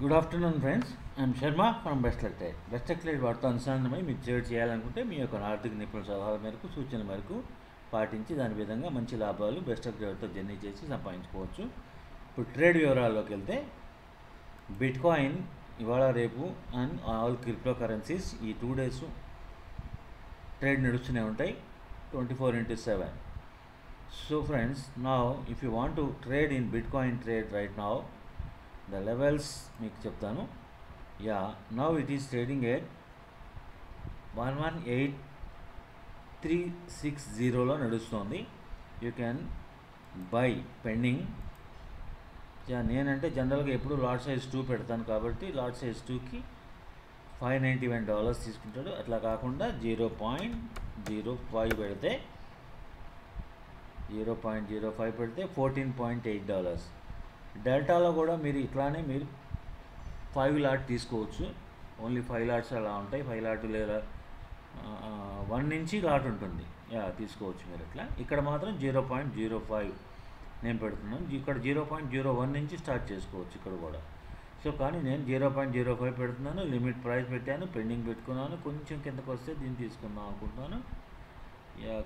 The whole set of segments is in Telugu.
Good afternoon friends. I'm Sharma from best luck trade. Best luck trade వాటితో అనుసంధానమై మీరు ట్రేడ్ చేయాలనుకుంటే మీ యొక్క ఆర్థిక నిపుణుల సలహాల మేరకు సూచనల మేరకు పాటించి దాని విధంగా మంచి లాభాలు బెస్ట్ లక్ ట్రేడ్తో జర్నీ చేసి సంపాదించుకోవచ్చు. ఇప్పుడు ట్రేడ్ వివరాల్లోకి వెళ్తే బిట్ కాయిన్ ఇవాళ రేపు అండ్ ఆల్ క్రిప్టో కరెన్సీస్ ఈ 2 days ట్రేడ్ నడుస్తూనే ఉంటాయి 24/7. So friends, now if you want to trade in bitcoin trade right now, the levels మీకు చెప్తాను. Now it is trading at 118360లో నడుస్తుంది. You can buy pending. నేనంటే జనరల్గా ఎప్పుడు లాట్ సైజ్ 2 పెడతాను కాబట్టి లాట్ సైజ్ 2కి $591 తీసుకుంటాడు. అట్లా కాకుండా 0.05 పెడితే 0.05 పెడితే $14.8. డెల్టాలో కూడా మీరు ఇట్లానే మీరు 5 లాట్ తీసుకోవచ్చు. ఓన్లీ 5 లాట్స్ అలా ఉంటాయి. 5 లాట్ లేదా 1 నుంచి లాట్ ఉంటుంది, తీసుకోవచ్చు మీరు ఇట్లా. ఇక్కడ మాత్రం 0.05 నేను పెడుతున్నాను. ఇక్కడ 0.01 నుంచి స్టార్ట్ చేసుకోవచ్చు ఇక్కడ కూడా. సో కానీ నేను 0.05 పెడుతున్నాను. లిమిట్ ప్రైస్ పెట్టాను, పెండింగ్ పెట్టుకున్నాను. కొంచెం కిందకు వస్తే దీన్ని తీసుకుందాం అనుకుంటున్నాను.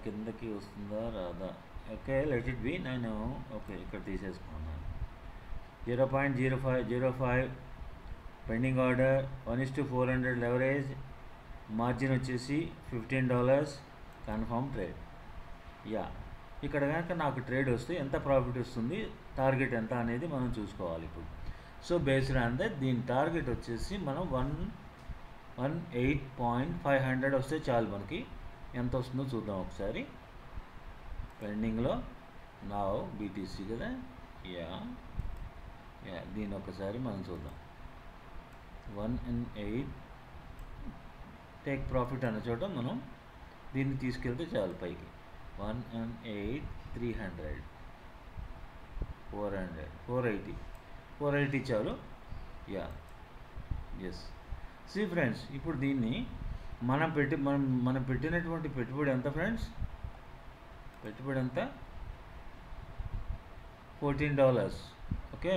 కిందకి వస్తుందా రాదా? Okay, let it be. నేను ఓకే ఇక్కడ తీసేసుకున్నాను. 0.05 పెండింగ్ ఆర్డర్, 1:400 లెవరేజ్, మార్జిన్ వచ్చేసి $15. Confirm trade. ఇక్కడ కనుక నాకు ట్రేడ్ వస్తే ఎంత ప్రాఫిట్ వస్తుంది, టార్గెట్ ఎంత అనేది మనం చూసుకోవాలి ఇప్పుడు. సో బేస్డ్ ఆన్ దట్ దీని టార్గెట్ వచ్చేసి మనం 118.500 వస్తే చాలు. మనకి ఎంత వస్తుందో చూద్దాం ఒకసారి. పెండింగ్లో నా బీటీసీ కదా. దీన్ని ఒకసారి మనం చూద్దాం. 118 టేక్ ప్రాఫిట్ అన్న చోట మనం దీన్ని తీసుకెళ్తే చాలు పైకి. 118,300, 400, 480 చాలు. ఎస్. సి ఫ్రెండ్స్, ఇప్పుడు దీన్ని మనం పెట్టినటువంటి పెట్టుబడి ఎంత ఫ్రెండ్స్? పెట్టుబడి ఎంత? $14. ఓకే,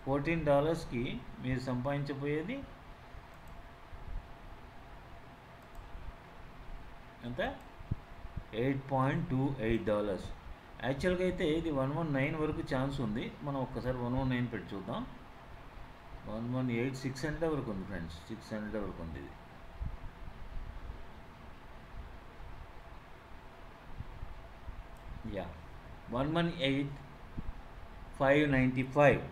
$14కి మీరు సంపాదించబోయేది ఎంత? $8.28. యాక్చువల్గా అయితే ఇది 119 వరకు ఛాన్స్ ఉంది. మనం ఒక్కసారి 119 పెట్టి చూద్దాం. 118, 600 వరకు ఉంది ఫ్రెండ్స్. 600 వరకు ఉంది ఇది. యా, 118,595.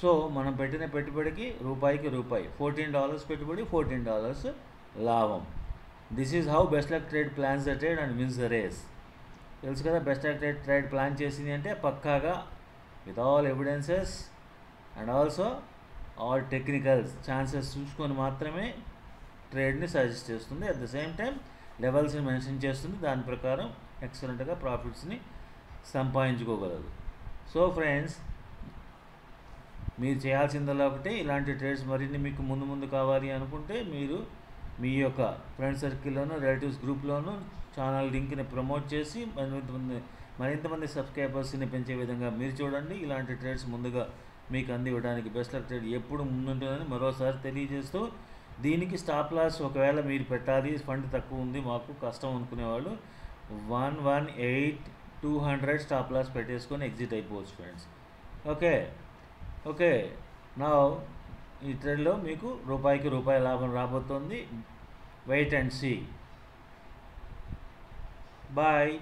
సో మనం పెట్టిన పెట్టుబడికి రూపాయికి రూపాయి, $14 పెట్టుబడి, $14 లాభం. This is how best luck trade plans the trade and wins the race. తెలుసు కదా, బెస్ట్ లక్ ట్రేడ్ ప్లాన్ చేసింది అంటే పక్కాగా with all evidences and also all technicals chances చూసుకొని మాత్రమే ట్రేడ్ని సజెస్ట్ చేస్తుంది. అట్ ద సేమ్ టైం లెవెల్స్ని మెన్షన్ చేస్తుంది. దాని ప్రకారం ఎక్సలెంట్గా ప్రాఫిట్స్ని సంపాదించుకోగలదు. సో ఫ్రెండ్స్, మీరు చేయాల్సిందల్లా ఒకటే, ఇలాంటి ట్రేడ్స్ మరిన్ని మీకు ముందు కావాలి అనుకుంటే మీరు మీ యొక్క ఫ్రెండ్ సర్కిల్లోనూ రిలేటివ్స్ గ్రూప్లోనూ ఛానల్ లింక్ని ప్రమోట్ చేసి మరింతమంది సబ్స్క్రైబర్స్ని పెంచే విధంగా మీరు చూడండి. ఇలాంటి ట్రేడ్స్ ముందుగా మీకు అందివ్వడానికి బెస్ట్ లక్ ట్రేడ్ ఎప్పుడు ముందుంటుందని మరోసారి తెలియజేస్తూ, దీనికి స్టాప్ లాస్ ఒకవేళ మీరు పెట్టాలి, ఫండ్ తక్కువ ఉంది, మాకు కష్టం అనుకునేవాళ్ళు 118,200 స్టాప్ లాస్ పెట్టేసుకొని ఎగ్జిట్ అయిపోవచ్చు ఫ్రెండ్స్. ఓకే. నా ఈ ట్రేడ్లో మీకు రూపాయికి రూపాయి లాభం రాబోతోంది. Wait and see. బాయ్.